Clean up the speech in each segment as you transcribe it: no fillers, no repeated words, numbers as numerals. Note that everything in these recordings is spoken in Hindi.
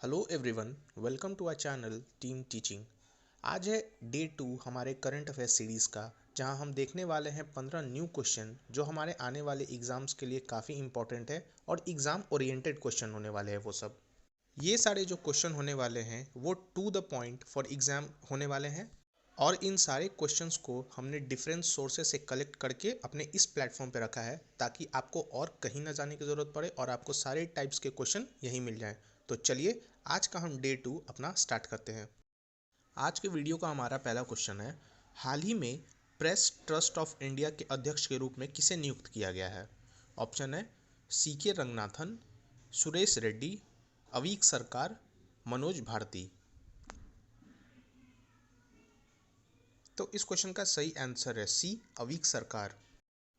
Hello everyone, welcome to our channel team teaching. आज है डे 2 हमारे करंट अफेयर्स सीरीज़ का, जहां हम देखने वाले हैं 15 न्यू क्वेश्चन जो हमारे आने वाले एग्जाम्स के लिए काफ़ी इंपॉर्टेंट है और एग्ज़ाम ओरिएंटेड क्वेश्चन होने वाले हैं। वो सब ये सारे जो क्वेश्चन होने वाले हैं वो to the point for exam होने वाले हैं और इन सारे क्वेश्चंस को हमने डिफरेंट सोर्सेज से कलेक्ट करके अपने इस प्लेटफॉर्म पे रखा है ताकि आपको और कहीं ना जाने की ज़रूरत पड़े और आपको सारे टाइप्स के क्वेश्चन यहीं मिल जाएं। तो चलिए आज का हम डे 2 अपना स्टार्ट करते हैं। आज के वीडियो का हमारा पहला क्वेश्चन है, हाल ही में प्रेस ट्रस्ट ऑफ इंडिया के अध्यक्ष के रूप में किसे नियुक्त किया गया है? ऑप्शन है सी के रंगनाथन, सुरेश रेड्डी, अवीक सरकार, मनोज भारती। तो इस क्वेश्चन का सही आंसर है सी, अवीक सरकार।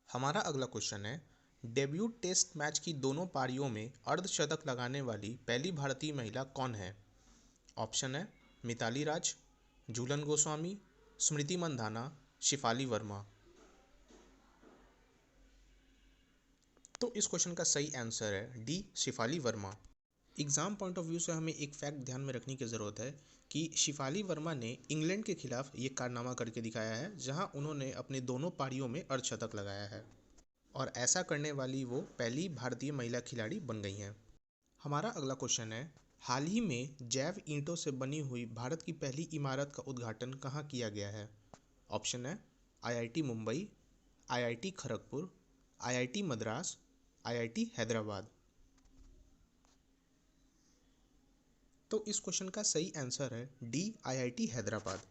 हमारा अगला क्वेश्चन है, डेब्यूट टेस्ट मैच की दोनों पारियों में अर्धशतक लगाने वाली पहली भारतीय महिला कौन है? ऑप्शन है मिताली राज, झूलन गोस्वामी, स्मृति मंधाना, शिफाली वर्मा। तो इस क्वेश्चन का सही आंसर है D, Shifali Verma. Exam point of view से हमें एक फैक्ट ध्यान में रखने की ज़रूरत है कि शिफाली वर्मा ने इंग्लैंड के खिलाफ ये कारनामा करके दिखाया है जहां उन्होंने अपने दोनों पारियों में अर्धशतक लगाया है और ऐसा करने वाली वो पहली भारतीय महिला खिलाड़ी बन गई हैं। हमारा अगला क्वेश्चन है, हाल ही में जैव ईंटों से बनी हुई भारत की पहली इमारत का उद्घाटन कहाँ किया गया है? ऑप्शन है IIT Mumbai, IIT Kharagpur, IIT Madras, IIT Hyderabad. तो इस क्वेश्चन का सही आंसर है डी, आईआईटी हैदराबाद।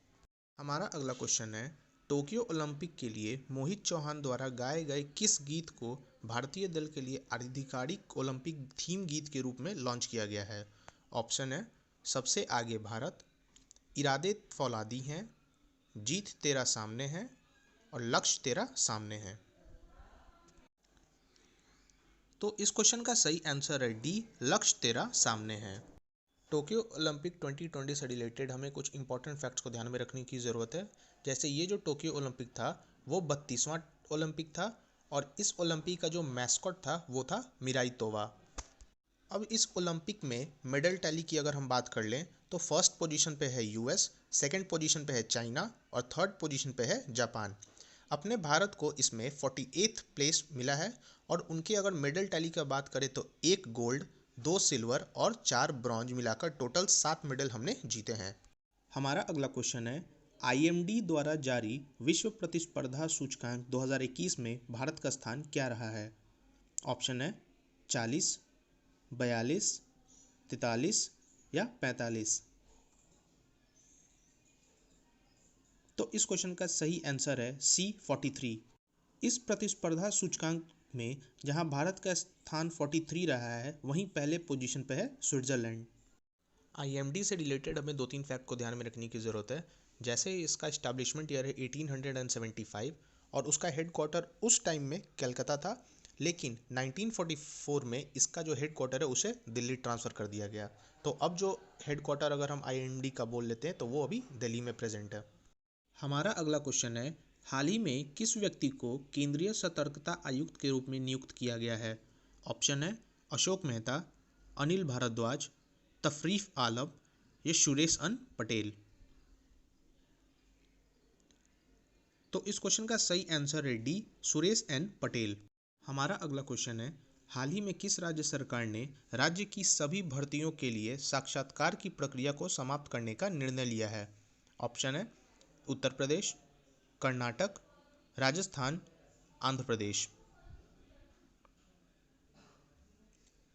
हमारा अगला क्वेश्चन है, टोक्यो ओलंपिक के लिए मोहित चौहान द्वारा गाए गए किस गीत को भारतीय दल के लिए आधिकारिक ओलंपिक थीम गीत के रूप में लॉन्च किया गया है? ऑप्शन है सबसे आगे भारत, इरादे फौलादी हैं, जीत तेरा सामने है और लक्ष्य तेरा सामने है। तो इस क्वेश्चन का सही आंसर है डी, लक्ष्य तेरा सामने है। टोक्यो ओलंपिक 2020 से रिलेटेड हमें कुछ इंपॉर्टेंट फैक्ट्स को ध्यान में रखने की ज़रूरत है। जैसे ये जो टोक्यो ओलंपिक था वो 32वां ओलंपिक था और इस ओलंपिक का जो मैस्कॉट था वो था मिराई तोवा। अब इस ओलंपिक में मेडल टैली की अगर हम बात कर लें तो फर्स्ट पोजीशन पे है यूएस, सेकंड पोजीशन पे है चाइना और थर्ड पोजीशन पे है जापान। अपने भारत को इसमें 48th प्लेस मिला है और उनके अगर मेडल टैली का बात करें तो एक गोल्ड, 2 सिल्वर और 4 ब्रॉन्ज मिलाकर टोटल 7 मेडल हमने जीते हैं। हमारा अगला क्वेश्चन है, आईएमडी द्वारा जारी विश्व प्रतिस्पर्धा सूचकांक 2021 में भारत का स्थान क्या रहा है? ऑप्शन है 40, 42, 43 या 45। तो इस क्वेश्चन का सही आंसर है सी, 43। इस प्रतिस्पर्धा सूचकांक में जहां भारत का स्थान 43 रहा है वहीं पहले पोजीशन पे है स्विट्जरलैंड। आईएमडी से रिलेटेड हमें दो तीन फैक्ट को ध्यान में रखने की ज़रूरत है। जैसे इसका इस्टेब्लिशमेंट ईयर है 1875 और उसका हेडक्वार्टर उस टाइम में कलकत्ता था, लेकिन 1944 में इसका जो हेडक्वार्टर है उसे दिल्ली ट्रांसफ़र कर दिया गया। तो अब जो हेडक्वार्टर अगर हम आईएमडी का बोल लेते हैं तो वो अभी दिल्ली में प्रेजेंट है। हमारा अगला क्वेश्चन है, हाल ही में किस व्यक्ति को केंद्रीय सतर्कता आयुक्त के रूप में नियुक्त किया गया है? ऑप्शन है अशोक मेहता, अनिल भारद्वाज, तफरीफ आलम या सुरेश एन पटेल। तो इस क्वेश्चन का सही आंसर है डी, सुरेश एन पटेल। हमारा अगला क्वेश्चन है, हाल ही में किस राज्य सरकार ने राज्य की सभी भर्तियों के लिए साक्षात्कार की प्रक्रिया को समाप्त करने का निर्णय लिया है? ऑप्शन है उत्तर प्रदेश, कर्नाटक, राजस्थान, आंध्र प्रदेश।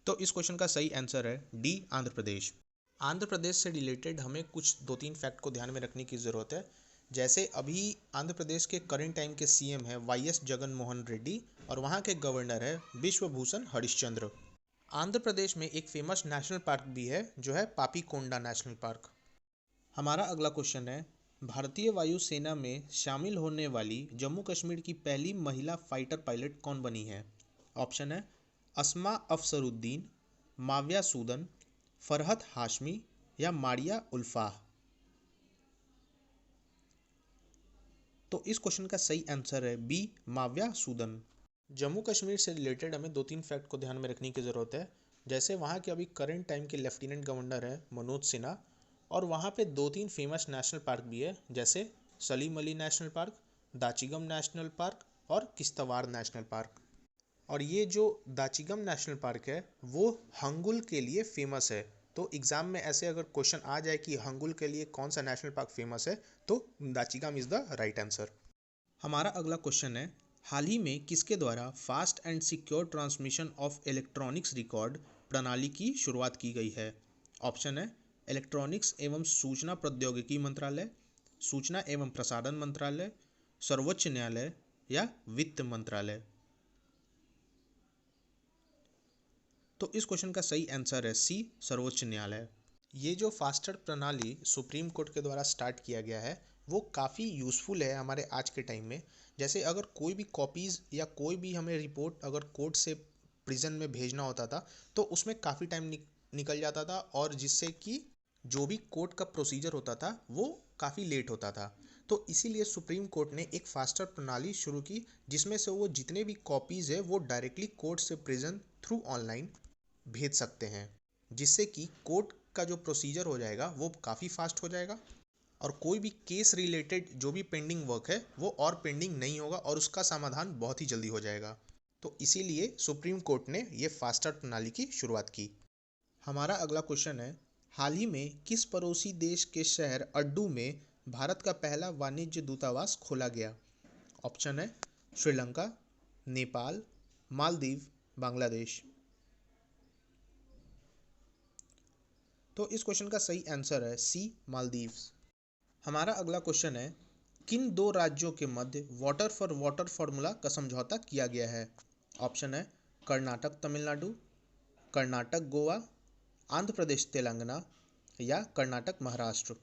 तो इस क्वेश्चन का सही आंसर है डी, आंध्र प्रदेश। आंध्र प्रदेश से रिलेटेड हमें कुछ दो तीन फैक्ट को ध्यान में रखने की ज़रूरत है। जैसे अभी आंध्र प्रदेश के करंट टाइम के सीएम है वाईएस जगन मोहन रेड्डी और वहाँ के गवर्नर है विश्वभूषण हरिश्चंद्र। आंध्र प्रदेश में एक फेमस नेशनल पार्क भी है जो है पापी कोंडा नेशनल पार्क। हमारा अगला क्वेश्चन है, भारतीय वायुसेना में शामिल होने वाली जम्मू कश्मीर की पहली महिला फाइटर पायलट कौन बनी है? ऑप्शन है अस्मा अफसरुद्दीन, माविया सूदन, फरहत हाशमी या मारिया उल्फाह। तो इस क्वेश्चन का सही आंसर है बी, माविया सूदन। जम्मू कश्मीर से रिलेटेड हमें दो तीन फैक्ट को ध्यान में रखने की ज़रूरत है। जैसे वहाँ के अभी करंट टाइम के लेफ्टिनेंट गवर्नर है मनोज सिन्हा, और वहाँ पे 2-3 फेमस नेशनल पार्क भी है, जैसे Salim Ali national park, Dachigam national park और किश्तवाड़ नेशनल पार्क। और ये जो दाचिगम नेशनल पार्क है वो हंगुल के लिए फेमस है। तो एग्जाम में ऐसे अगर क्वेश्चन आ जाए कि हंगुल के लिए कौन सा नेशनल पार्क फेमस है, तो दाचिगम इज द राइट आंसर। हमारा अगला क्वेश्चन है, हाल ही में किसके द्वारा fast and secure transmission of electronics record प्रणाली की शुरुआत की गई है? ऑप्शन है इलेक्ट्रॉनिक्स एवं सूचना प्रौद्योगिकी मंत्रालय, सूचना एवं प्रसारण मंत्रालय, सर्वोच्च न्यायालय या वित्त मंत्रालय। तो इस क्वेश्चन का सही आंसर है सी, सर्वोच्च न्यायालय। ये जो फास्टर प्रणाली सुप्रीम कोर्ट के द्वारा स्टार्ट किया गया है वो काफ़ी यूज़फुल है हमारे आज के टाइम में। जैसे अगर कोई भी कॉपीज़ या कोई भी हमें रिपोर्ट अगर कोर्ट से प्रिजन में भेजना होता था तो उसमें काफ़ी टाइम निकल जाता था, और जिससे कि जो भी कोर्ट का प्रोसीजर होता था वो काफ़ी लेट होता था। तो इसीलिए सुप्रीम कोर्ट ने एक फास्टर प्रणाली शुरू की जिसमें से वो जितने भी कॉपीज़ है वो डायरेक्टली कोर्ट से प्रिजन थ्रू ऑनलाइन भेज सकते हैं, जिससे कि कोर्ट का जो प्रोसीजर हो जाएगा वो काफ़ी फास्ट हो जाएगा, और कोई भी केस रिलेटेड जो भी पेंडिंग वर्क है वो और पेंडिंग नहीं होगा और उसका समाधान बहुत ही जल्दी हो जाएगा। तो इसीलिए सुप्रीम कोर्ट ने ये फास्टर प्रणाली की शुरुआत की। हमारा अगला क्वेश्चन है, हाल ही में किस पड़ोसी देश के शहर अड्डू में भारत का पहला वाणिज्य दूतावास खोला गया? ऑप्शन है श्रीलंका, नेपाल, मालदीव, बांग्लादेश। तो इस क्वेश्चन का सही आंसर है सी, मालदीव्स। हमारा अगला क्वेश्चन है, किन दो राज्यों के मध्य वाटर फॉर वाटर फॉर्मूला का समझौता किया गया है? ऑप्शन है कर्नाटक तमिलनाडु, कर्नाटक गोवा, आंध्र प्रदेश तेलंगाना या कर्नाटक महाराष्ट्र।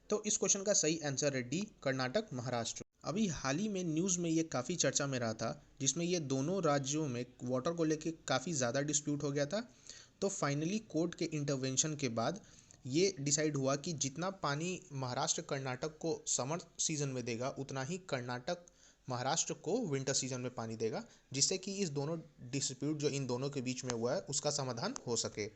तो इस क्वेश्चन का सही आंसर है डी, कर्नाटक महाराष्ट्र। अभी हाल ही में न्यूज़ में ये काफ़ी चर्चा में रहा था जिसमें ये दोनों राज्यों में वाटर को लेके काफ़ी ज़्यादा डिस्प्यूट हो गया था। तो फाइनली कोर्ट के इंटरवेंशन के बाद ये डिसाइड हुआ कि जितना पानी महाराष्ट्र कर्नाटक को समर सीजन में देगा उतना ही कर्नाटक महाराष्ट्र को विंटर सीजन में पानी देगा, जिससे कि इस दोनों डिस्प्यूट जो इन दोनों के बीच में हुआ है उसका समाधान हो सके।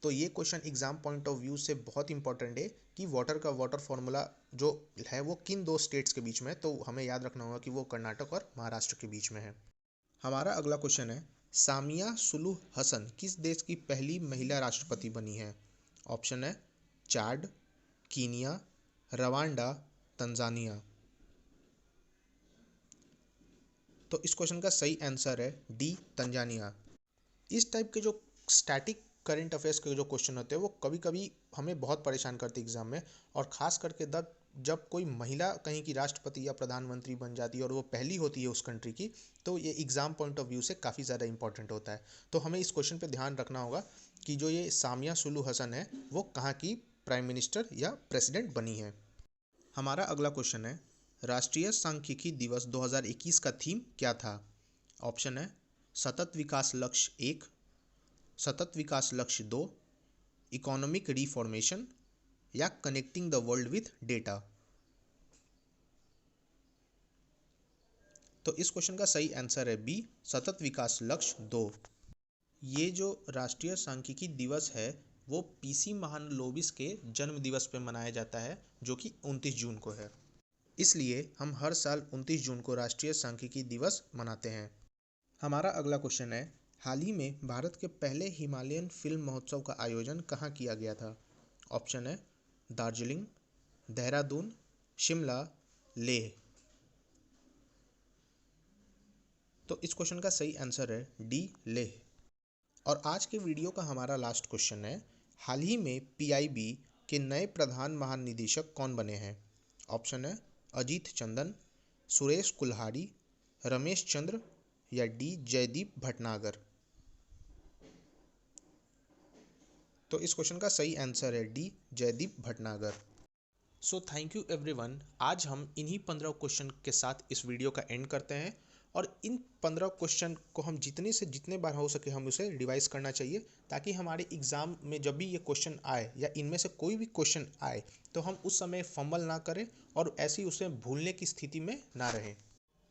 तो ये question exam point of view से बहुत इंपॉर्टेंट है कि वाटर का वाटर फॉर्मूला जो है वो किन दो स्टेट्स के बीच में है, तो हमें याद रखना होगा कि वो कर्नाटक और महाराष्ट्र के बीच में है। हमारा अगला क्वेश्चन है, सामिया सुलूह हसन किस देश की पहली महिला राष्ट्रपति बनी है? ऑप्शन है चाड, कीनिया, रवांडा, तंजानिया। तो इस क्वेश्चन का सही आंसर है डी, तंजानिया। इस टाइप के जो स्टैटिक करंट अफेयर्स के जो क्वेश्चन होते हैं वो कभी कभी हमें बहुत परेशान करते हैं एग्जाम में, और ख़ास करके जब कोई महिला कहीं की राष्ट्रपति या प्रधानमंत्री बन जाती है और वो पहली होती है उस कंट्री की, तो ये एग्ज़ाम पॉइंट ऑफ व्यू से काफ़ी ज़्यादा इंपॉर्टेंट होता है। तो हमें इस क्वेश्चन पे ध्यान रखना होगा कि जो ये सामिया सुलूह हसन है वो कहाँ की प्राइम मिनिस्टर या प्रेसिडेंट बनी है। हमारा अगला क्वेश्चन है, राष्ट्रीय सांख्यिकी दिवस 2021 का थीम क्या था? ऑप्शन है सतत विकास लक्ष्य 1, सतत विकास लक्ष्य 2, इकोनॉमिक रिफॉर्मेशन या connecting the world with data. तो इस क्वेश्चन का सही आंसर है बी, सतत विकास लक्ष्य 2। ये जो राष्ट्रीय सांख्यिकी दिवस है वो पीसी महालनोबिस के जन्म दिवस पे मनाया जाता है जो कि 29 जून को है। इसलिए हम हर साल 29 जून को राष्ट्रीय सांख्यिकी दिवस मनाते हैं। हमारा अगला क्वेश्चन है, हाल ही में भारत के पहले हिमालयन फिल्म महोत्सव का आयोजन कहाँ किया गया था? ऑप्शन है दार्जिलिंग, देहरादून, शिमला, लेह। तो इस क्वेश्चन का सही आंसर है डी, लेह। और आज के वीडियो का हमारा लास्ट क्वेश्चन है, हाल ही में पीआईबी के नए प्रधान महानिदेशक कौन बने हैं? ऑप्शन है अजीत चंदन, सुरेश कुल्हाड़ी, रमेश चंद्र या डी, जयदीप भटनागर। तो इस क्वेश्चन का सही आंसर है D, Jaydeep Bhatnagar. So thank you everyone. आज हम इन्हीं 15 क्वेश्चन के साथ इस वीडियो का एंड करते हैं, और इन 15 क्वेश्चन को हम जितने से जितने बार हो सके हम उसे रिवाइज करना चाहिए, ताकि हमारे एग्ज़ाम में जब भी ये क्वेश्चन आए या इनमें से कोई भी क्वेश्चन आए तो हम उस समय फंबल ना करें और ऐसी उसे भूलने की स्थिति में ना रहें।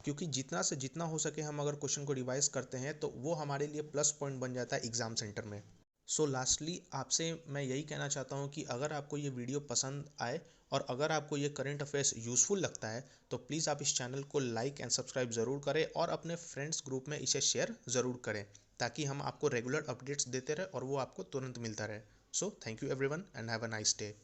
क्योंकि जितना से जितना हो सके हम अगर क्वेश्चन को रिवाइज करते हैं तो वो हमारे लिए प्लस पॉइंट बन जाता है एग्ज़ाम सेंटर में। सो लास्टली आपसे मैं यही कहना चाहता हूँ कि अगर आपको ये वीडियो पसंद आए और अगर आपको ये करंट अफेयर्स यूज़फुल लगता है तो प्लीज़ आप इस चैनल को लाइक एंड सब्सक्राइब ज़रूर करें और अपने फ्रेंड्स ग्रुप में इसे शेयर ज़रूर करें, ताकि हम आपको रेगुलर अपडेट्स देते रहे और वो आपको तुरंत मिलता रहे। सो thank you everyone and have a nice day.